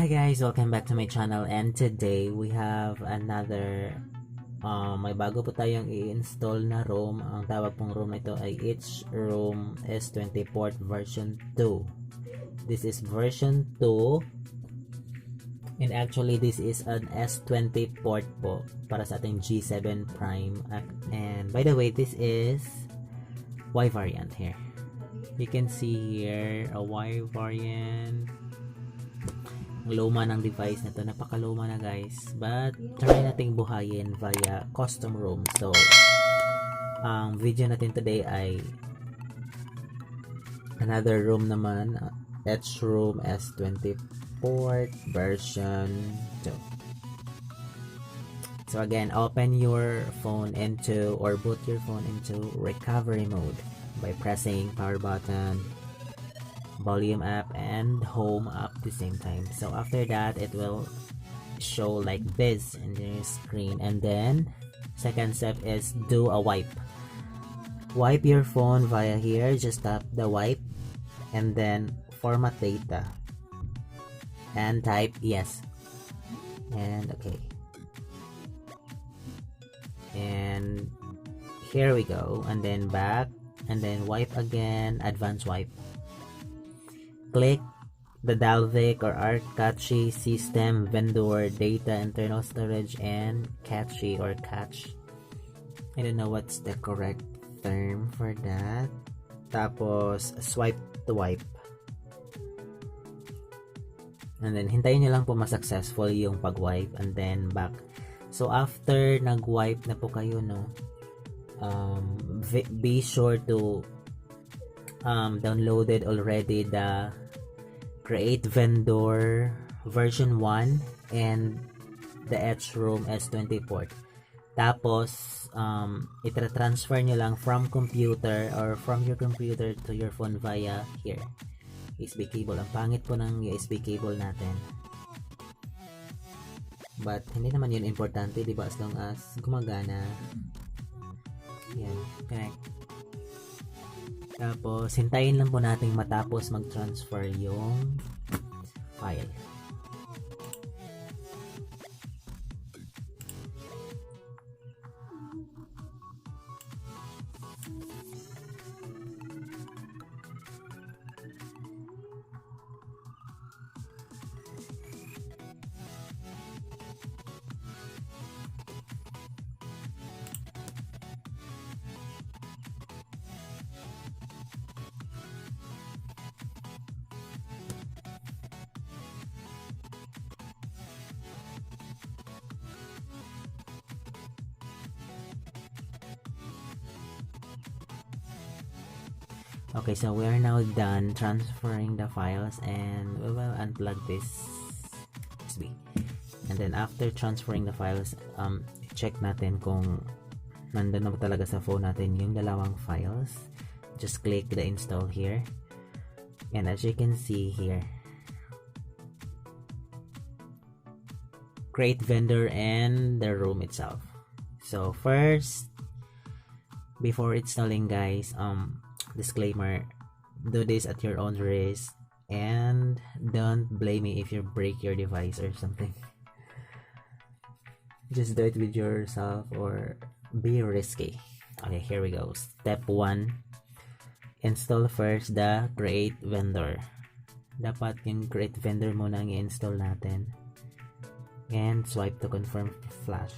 Hi guys, welcome back to my channel, and today we have another may bago po tayong i-install na ROM. Ang tawag pong ROM nito ay H-Rom S20 port version 2. This is version 2, and actually this is an S20 port po para sa ating G7 Prime. And by the way, this is Y variant here. You can see here a Y variant. Luma ng device na to, napakaluma na guys, but try nating buhayin via custom ROM. So ang video natin today ay another ROM naman, H-Rom S20 port version 2. So again, open your phone into, or boot your phone into recovery mode by pressing power button, volume up, and home up at the same time. So after that, it will show like this in your screen, and then second step is do a wipe. Wipe your phone via here. Just tap the wipe and then format data and type yes and okay, and here we go, and then back, and then wipe again, advanced wipe. Click the Dalvik or ARC cache system vendor data internal storage and cache or cache. I don't know what's the correct term for that. Tapos swipe to wipe. And then hintayin nyo lang po ma-successful yung pag-wipe, and then back. So after nag-wipe na po kayo, no, be sure to downloaded already the Create Vendor version 1 and the H-Rom S20 port. Tapos itra-transfer nyo lang from computer or from your computer to your phone via here, USB cable. Ang pangit po ng USB cable natin, but hindi naman yun importante, diba, as long as gumagana. Yan, connect. Tapos hintayin lang po natin matapos mag-transfer yung file. Okay, so we are now done transferring the files, and we will unplug this USB. And then after transferring the files, check natin kung nandun na ba talaga sa phone natin yung dalawang files. Just click the install here, and as you can see here, Create Vendor and the ROM itself. So first, before installing guys, disclaimer, do this at your own risk, and don't blame me if you break your device or something. Just do it with yourself or be risky. Okay, here we go. Step 1, install first the Create Vendor. Dapat yung Create Vendor muna ang i-install natin, and swipe to confirm flash.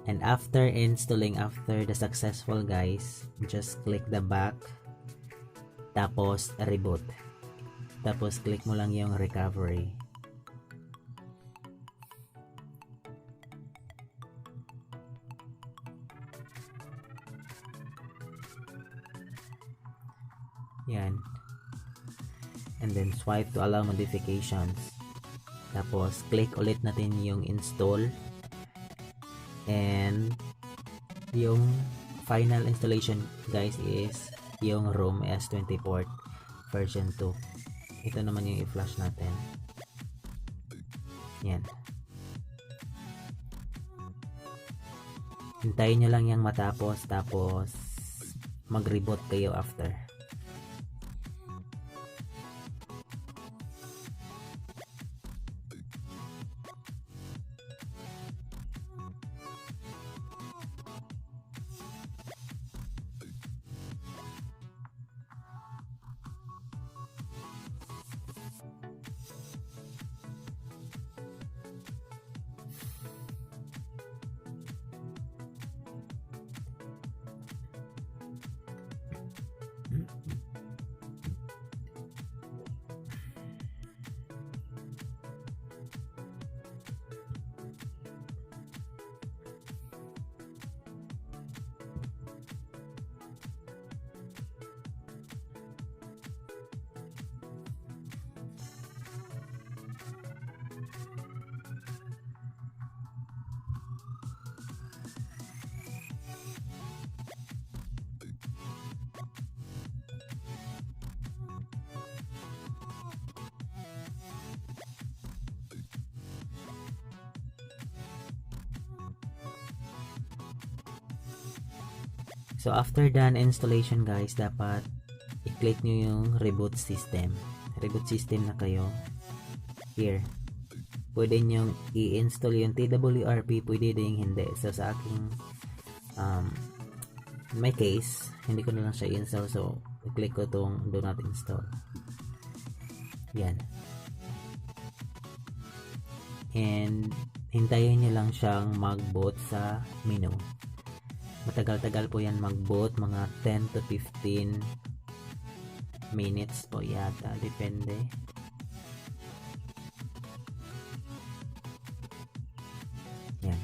And after installing, after the successful guys, just click the back, tapos reboot, tapos click mo lang yung recovery. Yan, and then swipe to allow modifications, tapos click ulit natin yung install, and yung final installation guys is yung ROM S20 port version 2. Ito naman yung i-flash natin. Yan, hintayin nyo lang yung matapos, tapos mag-reboot kayo after. So after done installation guys, dapat i-click nyo yung reboot system. Reboot system na kayo. Here. Pwede nyo i-install yung TWRP, pwede din hindi. So sa aking in my case, hindi ko na lang siya install. So i-click ko tong do not install. Yan. And hintayin nyo lang siyang mag-boot sa menu. Matagal-tagal po yan mag-boot, mga 10 to 15 minutes po yata, depende. Yan.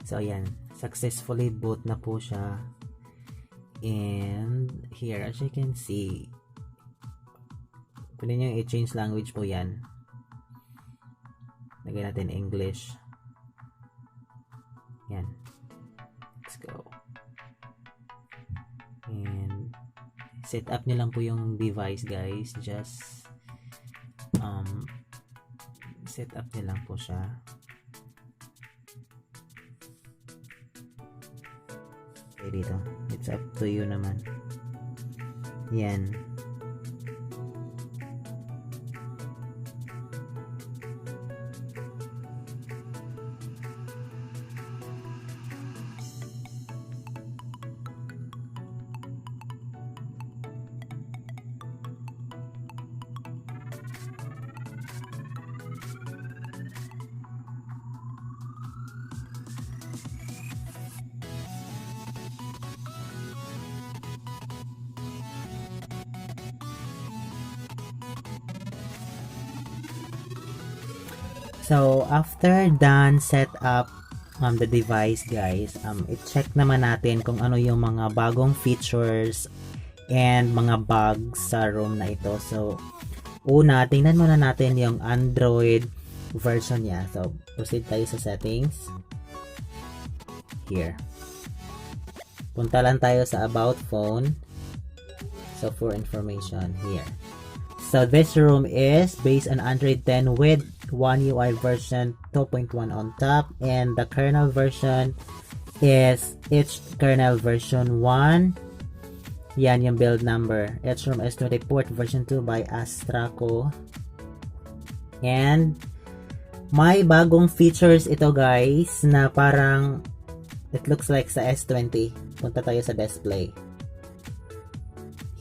So ayan, successfully boot na po siya. And here, as you can see, pwede nyo i-change language po yan. Lagyan natin English. Yan. Let's go. And set up nyo lang po yung device guys. Just set up nyo lang po siya. Dito. It's up to you naman. Yan. So, after done set up the device guys, i-check naman natin kung ano yung mga bagong features and mga bugs sa ROM na ito. So, una, tingnan muna natin yung Android version niya. So, proceed tayo sa settings. Here. Punta lang tayo sa About Phone. So, for information, here. So, this ROM is based on Android 10 with One UI version 2.1 on top, and the kernel version is kernel version 1. Yan yung build number. H-Rom S20 port version 2 by Astraco. And may bagong features ito guys na parang it looks like sa S20. Punta tayo sa display.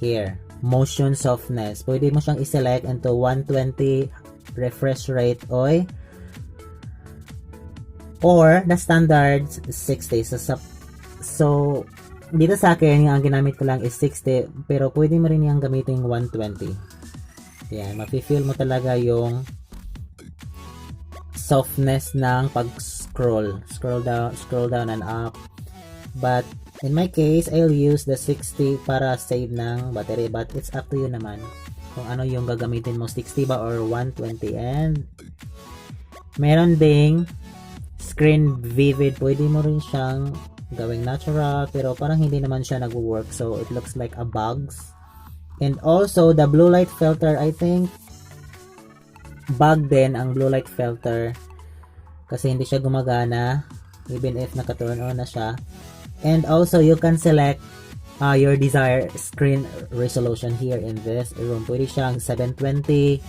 Here, motion softness. Pwede mo siyang i-select into 120 refresh rate or the standard 60. So dito sa akin ang ginamit ko lang is 60, pero pwede mo rin yung gamitin 120. Yan, mafe-feel mo talaga yung softness ng pag-scroll down and up. But in my case, I'll use the 60 para save ng battery, but it's up to you naman kung ano yung gagamitin mo, 60 ba or 120. And meron ding screen vivid, pwede mo rin siyang gawing natural, pero parang hindi naman siya nagwo-work, so it looks like a bugs. And also the blue light filter, I think bug din ang blue light filter kasi hindi siya gumagana even if naka-turn on na siya. And also you can select your desired screen resolution here in this room. Pwede siyang 720,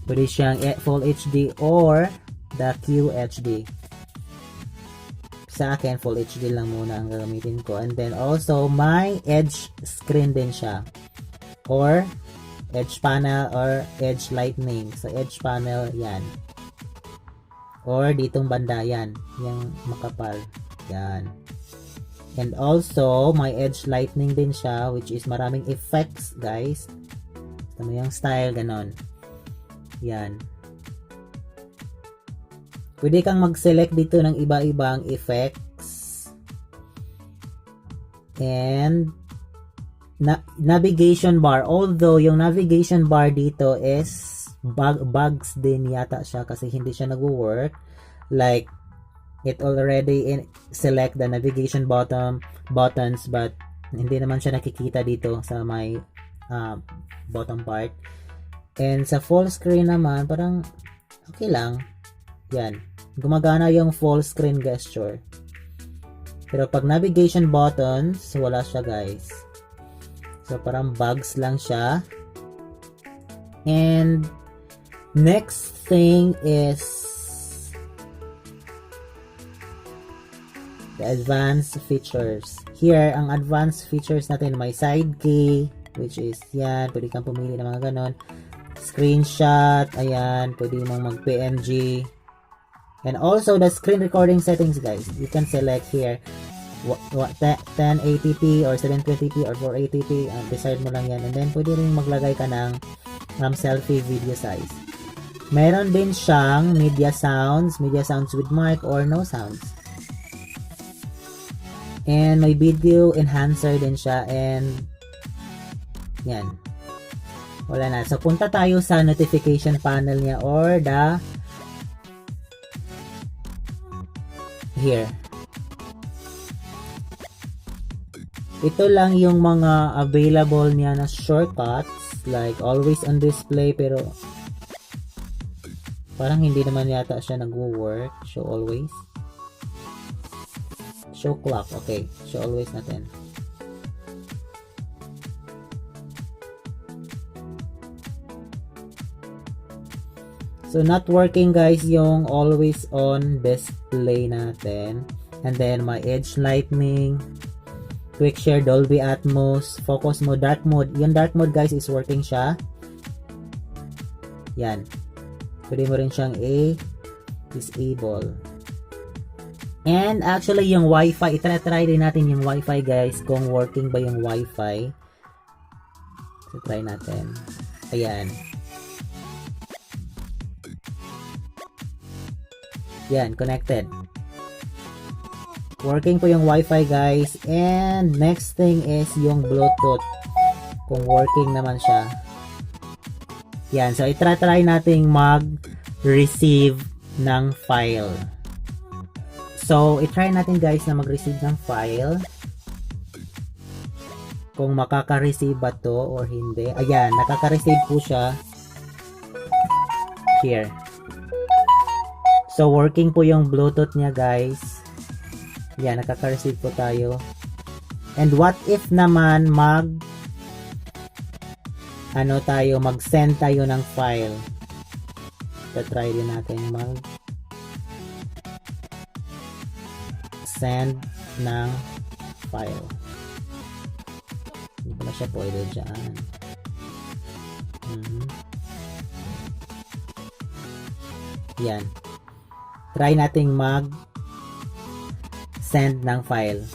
pwede siyang Full HD or the QHD. Sa akin, Full HD lang muna ang gagamitin ko. And then also, may edge screen din siya. Or edge panel or edge lightning. So, edge panel, yan. Or ditong banda, yan. Yung makapal. Yan. And also, may edge lightning din siya, which is maraming effects, guys. Gusto mo yung style, ganon. Yan. Pwede kang mag-select dito ng iba-ibang effects. And navigation bar. Although, yung navigation bar dito is bugs din yata siya kasi hindi siya nagwo-work. Like, it already select the navigation buttons but hindi naman siya nakikita dito sa my bottom part. And sa full screen naman, parang okay lang. Yan. Gumagana yung full screen gesture. Pero pag navigation buttons, wala siya guys. So parang bugs lang siya. And next thing is the advanced features. Here, ang advanced features natin, may side key, which is yan, pwede kang pumili ng mga ganon. Screenshot, ayan, pwede mong mag-PNG. And also the screen recording settings guys, you can select here 1080p or 720p or 480p, decide mo lang yan. And then pwede rin maglagay ka ng selfie video size. Meron din siyang media sounds with mic or no sounds. And may video enhancer din siya, and yan. Wala na. So punta tayo sa notification panel niya or the here. Ito lang yung mga available niya na shortcuts, like always on display, pero parang hindi naman yata siya nagwo-work. Show always. Show clock. Okay. Show always natin. So, not working guys yung always on display natin. And then, my edge lightning, quick share, Dolby Atmos, focus mode, dark mode. Yung dark mode guys is working siya. Yan. Pwede mo rin siyang disable. And actually, yung Wi-Fi, try din natin yung Wi-Fi guys, kung working ba yung Wi-Fi. So, try natin. Ayan. Yan, connected. Working po yung Wi-Fi guys. And next thing is yung Bluetooth. Kung working naman siya. Yan, so itry nating mag-receive ng file. So, itry natin guys na mag-receive ng file. Kung makaka-receive ba to or hindi. Ayan, nakaka-receive po siya. Here. So, working po yung Bluetooth niya, guys. Yan, nakaka-receive po tayo. And what if naman mag-send tayo ng file. Try din natin mag-send ng file. Hindi pala siya pwede dyan. Yan. Try nating mag-send ng file.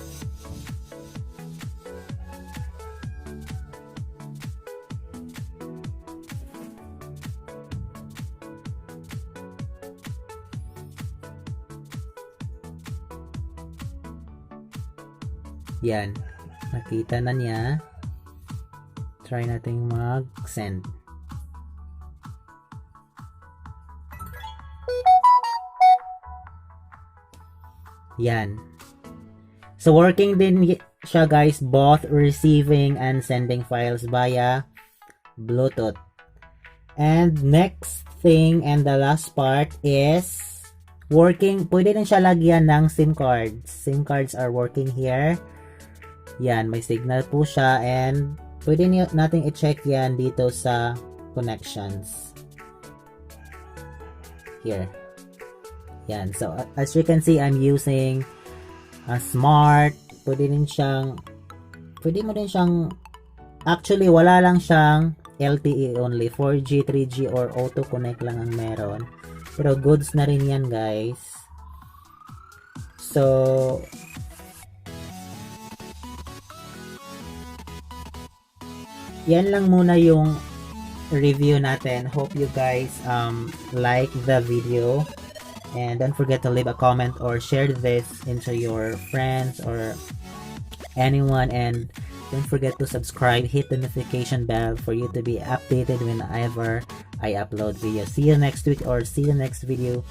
Yan. Nakita na niya. Try nating mag-send. Yan. So, working din siya guys, both receiving and sending files via Bluetooth. And next thing and the last part is working, pwede din siya lagyan ng SIM cards. SIM cards are working here. Yan, may signal po siya and pwede natin i-check yan dito sa connections. Here. Yan. So, as you can see, I'm using a smart. Pwede mo din siyang, actually, wala lang siyang LTE only. 4G, 3G, or auto connect lang ang meron. Pero goods na rin yan, guys. So, yan lang muna yung review natin. Hope you guys like the video. And don't forget to leave a comment or share this into your friends or anyone. And don't forget to subscribe, hit the notification bell for you to be updated whenever I upload video. See you next week or see you next video.